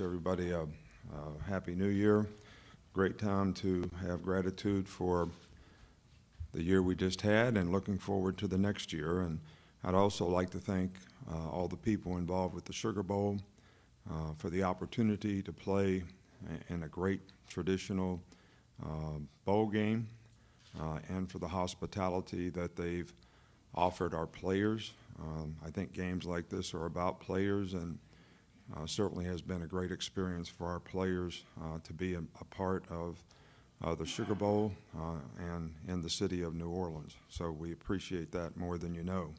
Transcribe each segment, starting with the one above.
Everybody, Happy New Year. Great time to have gratitude for the year we just had and looking forward to the next year. And I'd also like to thank all the people involved with the Sugar Bowl for the opportunity to play in a great traditional bowl game and for the hospitality that they've offered our players. I think games like this are about players, and certainly has been a great experience for our players to be a part of the Sugar Bowl and in the city of New Orleans. So we appreciate that more than you know.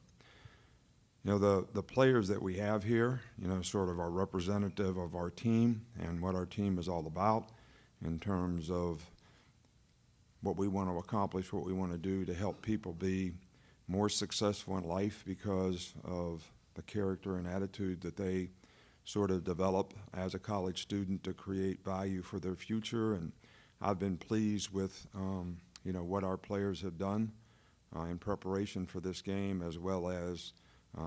You know, the players that we have here, you know, sort of are representative of our team and what our team is all about in terms of what we want to accomplish, what we want to do to help people be more successful in life because of the character and attitude that they sort of develop as a college student to create value for their future. And I've been pleased with, you know, what our players have done in preparation for this game, as well as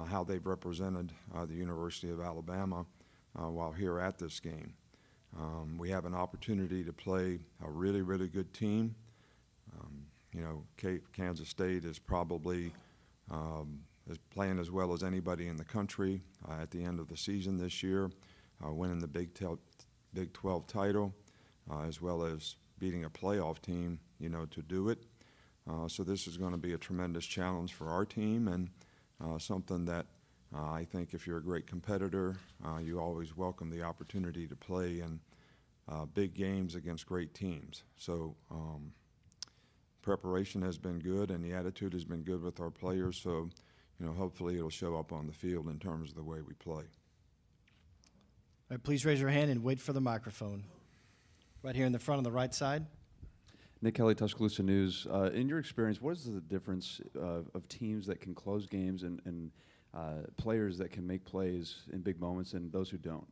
how they've represented the University of Alabama while here at this game. We have an opportunity to play a really, really good team. You know, Kansas State is probably is playing as well as anybody in the country at the end of the season this year, winning the Big 12 title, as well as beating a playoff team, you know, to do it. So this is going to be a tremendous challenge for our team, and something that I think if you're a great competitor, you always welcome the opportunity to play in big games against great teams. So preparation has been good, and the attitude has been good with our players. So, you know, hopefully it'll show up on the field in terms of the way we play. All right, please raise your hand and wait for the microphone. Right here in the front on the right side. Nick Kelly, Tuscaloosa News. In your experience, what is the difference of teams that can close games and players that can make plays in big moments and those who don't?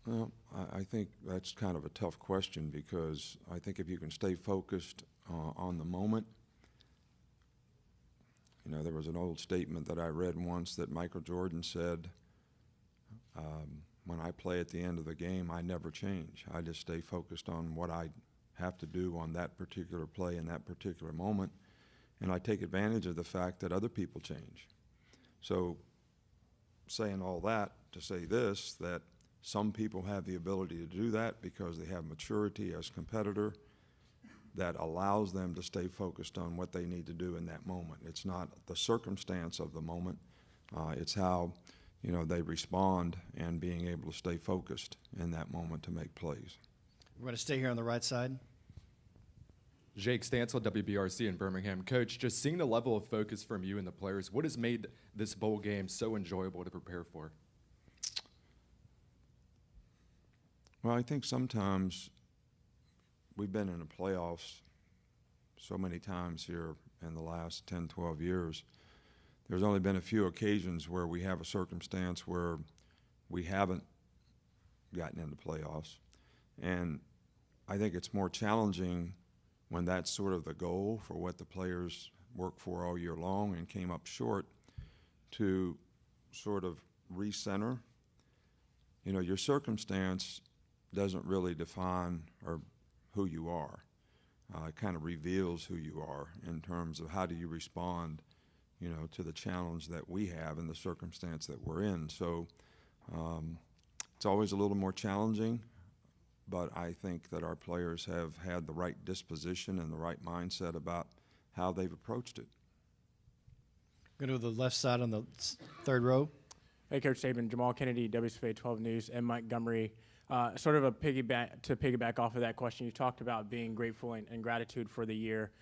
Well, I think that's kind of a tough question, because I think if you can stay focused on the moment. You know, there was an old statement that I read once that Michael Jordan said, when I play at the end of the game, I never change. I just stay focused on what I have to do on that particular play in that particular moment, and I take advantage of the fact that other people change. So saying all that to say this, that some people have the ability to do that because they have maturity as a competitor that allows them to stay focused on what they need to do in that moment. It's not the circumstance of the moment. It's how, you know, they respond and being able to stay focused in that moment to make plays. We're going to stay here on the right side. Jake Stansel, WBRC in Birmingham. Coach, just seeing the level of focus from you and the players, what has made this bowl game so enjoyable to prepare for? Well, I think sometimes we've been in the playoffs so many times here in the last 10, 12 years. There's only been a few occasions where we have a circumstance where we haven't gotten into playoffs. And I think it's more challenging when that's sort of the goal for what the players work for all year long and came up short, to sort of recenter. You know, your circumstance doesn't really define or who you are. It kind of reveals who you are in terms of how do you respond, you know, to the challenge that we have and the circumstance that we're in. So it's always a little more challenging, but I think that our players have had the right disposition and the right mindset about how they've approached it. Go to the left side on the third row. Hey, Coach Saban, Jamal Kennedy, WSFA 12 News, and Montgomery. Sort of a piggyback off of that question, you talked about being grateful and gratitude for the year.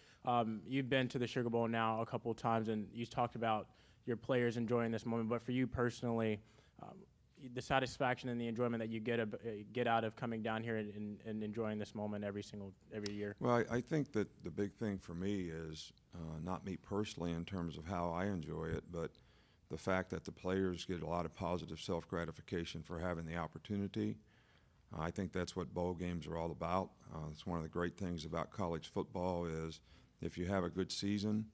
You've been to the Sugar Bowl now a couple of times, and you talked about your players enjoying this moment. But for you personally, the satisfaction and the enjoyment that you get out of coming down here and enjoying this moment every year. Well, I think that the big thing for me is not me personally in terms of how I enjoy it, but the fact that the players get a lot of positive self-gratification for having the opportunity. I think that's what bowl games are all about. It's one of the great things about college football is if you have a good season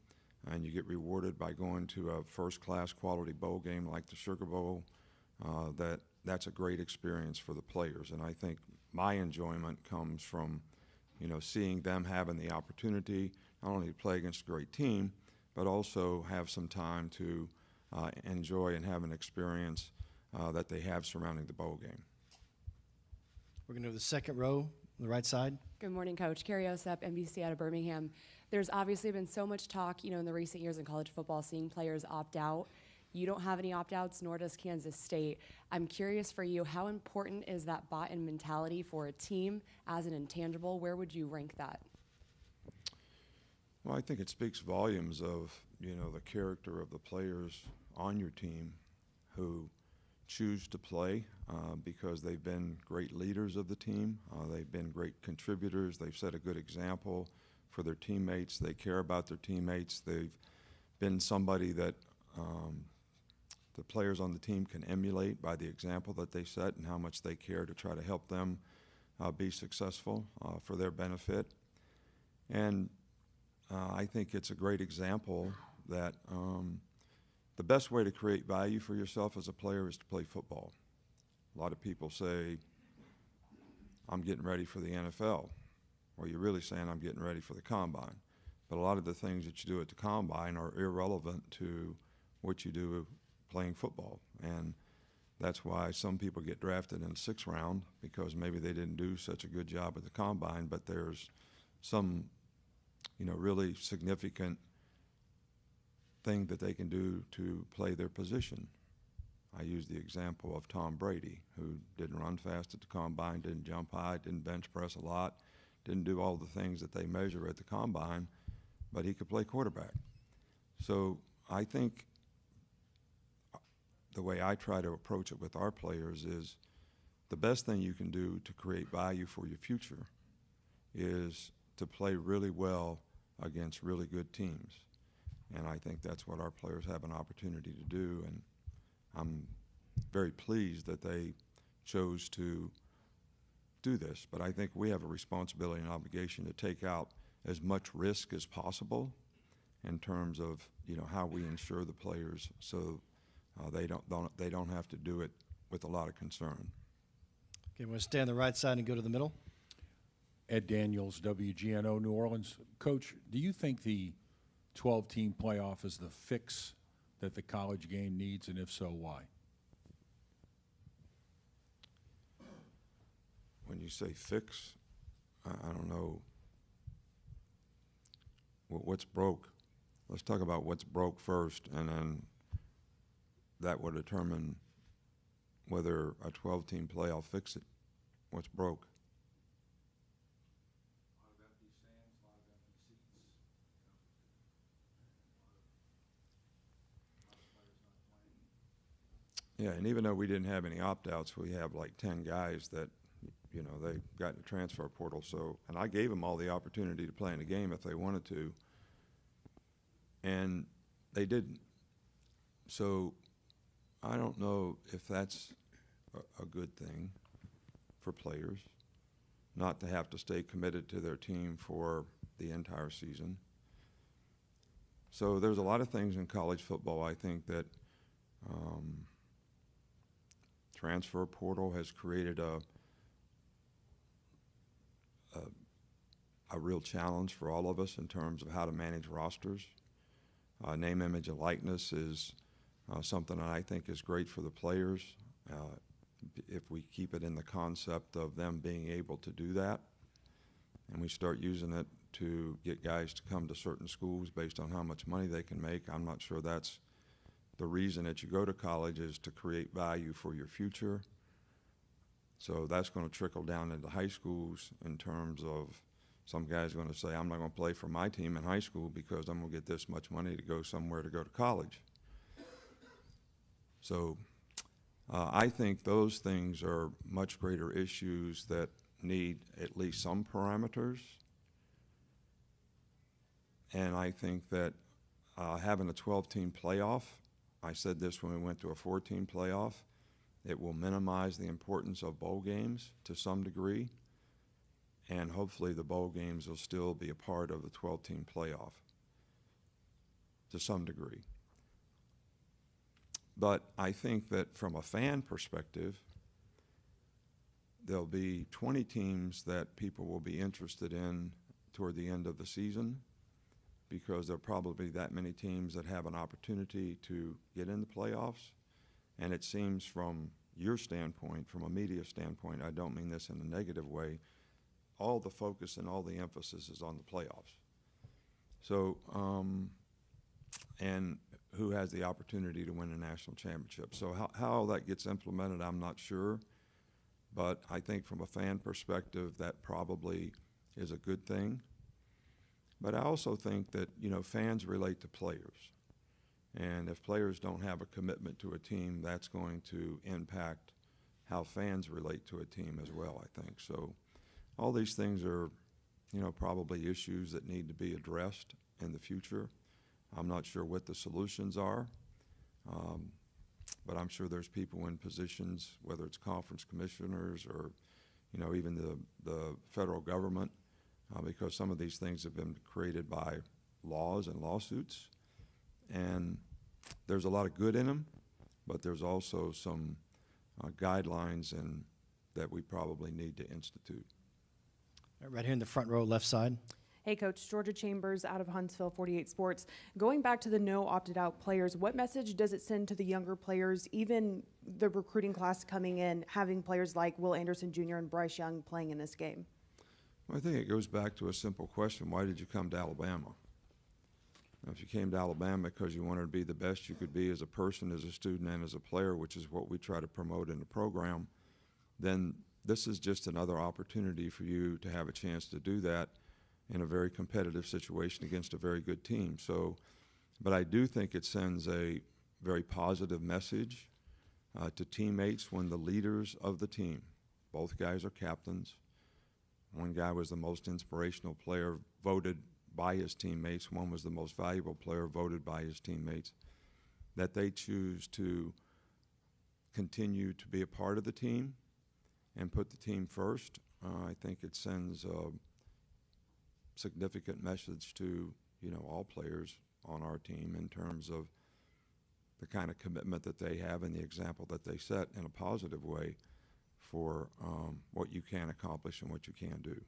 and you get rewarded by going to a first-class quality bowl game like the Sugar Bowl, that that's a great experience for the players. And I think my enjoyment comes from, seeing them having the opportunity not only to play against a great team, but also have some time to enjoy and have an experience that they have surrounding the bowl game. We're going to go to the second row, on the right side. Good morning, Coach. Carrie Osep, NBC out of Birmingham. There's obviously been so much talk, in the recent years in college football, seeing players opt out. You don't have any opt-outs, nor does Kansas State. I'm curious for you, how important is that bought-in mentality for a team as an intangible? Where would you rank that? Well, I think it speaks volumes of, the character of the players on your team who choose to play because they've been great leaders of the team. They've been great contributors. They've set a good example for their teammates. They care about their teammates. They've been somebody that the players on the team can emulate by the example that they set and how much they care to try to help them be successful for their benefit. And I think it's a great example that the best way to create value for yourself as a player is to play football. A lot of people say, I'm getting ready for the NFL. Well, you're really saying I'm getting ready for the combine. But a lot of the things that you do at the combine are irrelevant to what you do playing football. And that's why some people get drafted in the 6th round, because maybe they didn't do such a good job at the combine, but there's some, really significant thing that they can do to play their position. I use the example of Tom Brady, who didn't run fast at the combine, didn't jump high, didn't bench press a lot, didn't do all the things that they measure at the combine, but he could play quarterback. So I think the way I try to approach it with our players is the best thing you can do to create value for your future is to play really well against really good teams. And I think that's what our players have an opportunity to do. And I'm very pleased that they chose to do this. But I think we have a responsibility and obligation to take out as much risk as possible in terms of, how we ensure the players so they don't have to do it with a lot of concern. Okay, we're going to stay on the right side and go to the middle. Ed Daniels, WGNO New Orleans. Coach, do you think the 12-team playoff is the fix that the college game needs, and if so, why? When you say fix, I don't know what's broke. Let's talk about what's broke first, and then that will determine whether a 12-team playoff fix it. What's broke? Yeah, and even though we didn't have any opt-outs, we have like 10 guys that, they got in the transfer portal. So, and I gave them all the opportunity to play in the game if they wanted to, and they didn't. So I don't know if that's a good thing for players, not to have to stay committed to their team for the entire season. So there's a lot of things in college football, I think, that transfer portal has created a real challenge for all of us in terms of how to manage rosters. Name, image, and likeness is something that I think is great for the players if we keep it in the concept of them being able to do that, and we start using it to get guys to come to certain schools based on how much money they can make. I'm not sure that's the reason that you go to college, is to create value for your future. So that's going to trickle down into high schools in terms of some guys are going to say, I'm not going to play for my team in high school because I'm going to get this much money to go somewhere to go to college. So I think those things are much greater issues that need at least some parameters. And I think that having a 12-team playoff, I said this when we went to a 14 playoff, it will minimize the importance of bowl games to some degree, and hopefully the bowl games will still be a part of the 12-team playoff to some degree. But I think that from a fan perspective, there'll be 20 teams that people will be interested in toward the end of the season, because there are probably that many teams that have an opportunity to get in the playoffs. And it seems from your standpoint, from a media standpoint, I don't mean this in a negative way, all the focus and all the emphasis is on the playoffs. So, and who has the opportunity to win a national championship. So how that gets implemented, I'm not sure. But I think from a fan perspective, that probably is a good thing. But I also think that, you know, fans relate to players. And if players don't have a commitment to a team, that's going to impact how fans relate to a team as well, I think. So all these things are, you know, probably issues that need to be addressed in the future. I'm not sure what the solutions are, but I'm sure there's people in positions, whether it's conference commissioners or, you know, even the federal government, because some of these things have been created by laws and lawsuits. And there's a lot of good in them, but there's also some guidelines that we probably need to institute. Right here in the front row, left side. Hey, Coach. Georgia Chambers out of Huntsville, 48 Sports. Going back to the no opted-out players, what message does it send to the younger players, even the recruiting class coming in, having players like Will Anderson Jr. and Bryce Young playing in this game? Well, I think it goes back to a simple question. Why did you come to Alabama? Now, if you came to Alabama because you wanted to be the best you could be as a person, as a student, and as a player, which is what we try to promote in the program, then this is just another opportunity for you to have a chance to do that in a very competitive situation against a very good team. So, but I do think it sends a very positive message to teammates when the leaders of the team, both guys are captains. One guy was the most inspirational player voted by his teammates. One was the most valuable player voted by his teammates. That they choose to continue to be a part of the team and put the team first. I think it sends a significant message to, you know, all players on our team in terms of the kind of commitment that they have and the example that they set in a positive way for what you can accomplish and what you can do.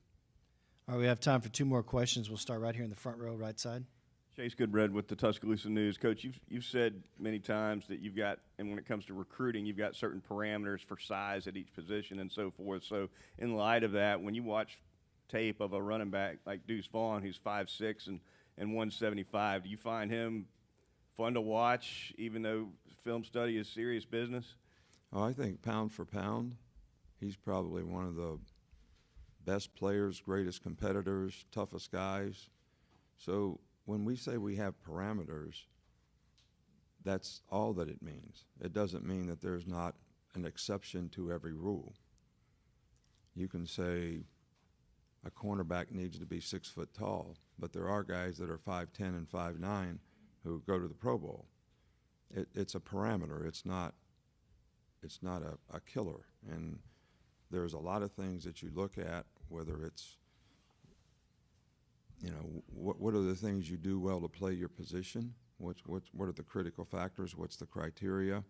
All right, we have time for two more questions. We'll start right here in the front row, right side. Chase Goodbread with the Tuscaloosa News. Coach, you've said many times that you've got, and when it comes to recruiting, you've got certain parameters for size at each position and so forth. So in light of that, when you watch tape of a running back like Deuce Vaughn, who's 5'6" and 175, do you find him fun to watch, even though film study is serious business? Oh, I think pound for pound, he's probably one of the best players, greatest competitors, toughest guys. So when we say we have parameters, that's all that it means. It doesn't mean that there's not an exception to every rule. You can say a cornerback needs to be 6 foot tall, but there are guys that are 5'10" and 5'9" who go to the Pro Bowl. It's a parameter. It's not a killer. And there's a lot of things that you look at, whether it's, you know, what are the things you do well to play your position? What are the critical factors? What's the criteria?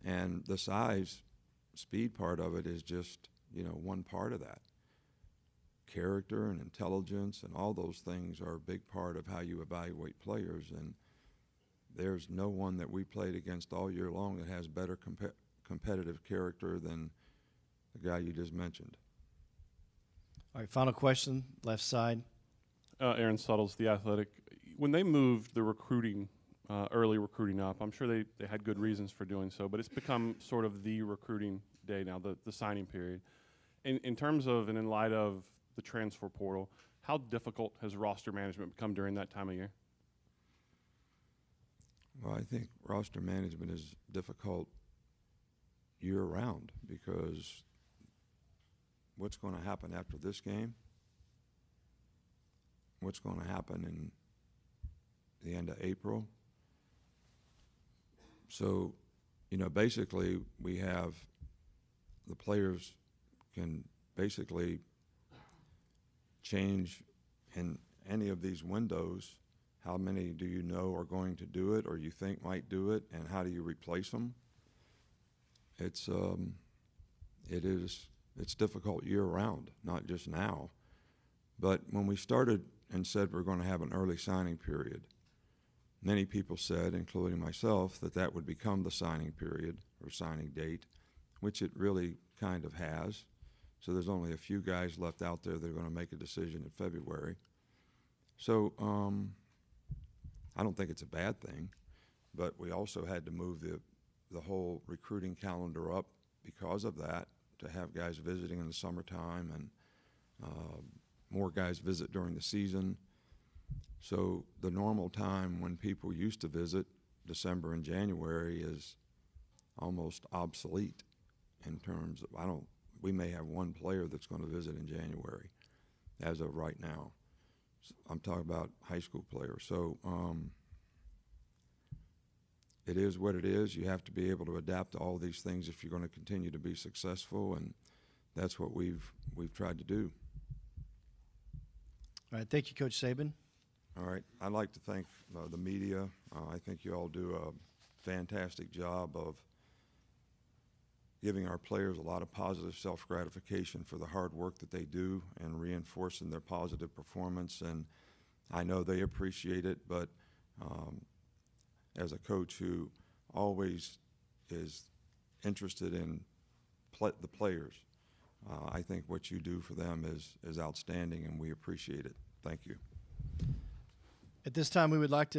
And the size, speed part of it is just, you know, one part of that. Character and intelligence and all those things are a big part of how you evaluate players. And there's no one that we played against all year long that has better competitive character than the guy you just mentioned. All right, final question, left side. Aaron Suttles, The Athletic. When they moved the recruiting, early recruiting up, I'm sure they had good reasons for doing so, but it's become sort of the recruiting day now, the signing period. In terms of and in light of the transfer portal, how difficult has roster management become during that time of year? Well, I think roster management is difficult year-round because what's going to happen after this game? What's going to happen in the end of April? So, you know, basically we have the players can basically change in any of these windows. How many do you know are going to do it or you think might do it, and how do you replace them? It is it's difficult year-round, not just now. But when we started and said we're going to have an early signing period, many people said, including myself, that that would become the signing period or signing date, which it really kind of has. So there's only a few guys left out there that are going to make a decision in February. So I don't think it's a bad thing, but we also had to move the whole recruiting calendar up because of that, to have guys visiting in the summertime and more guys visit during the season. So the normal time when people used to visit, December and January, is almost obsolete in terms of, we may have one player that's going to visit in January as of right now. I'm talking about high school players. So it is what it is. You have to be able to adapt to all these things if you're going to continue to be successful, and that's what we've tried to do. All right, thank you, Coach Saban. All right, I'd like to thank the media. I think you all do a fantastic job of giving our players a lot of positive self-gratification for the hard work that they do and reinforcing their positive performance. And I know they appreciate it, but as a coach who always is interested in the players, I think what you do for them is outstanding, and we appreciate it. Thank you. At this time, we would like to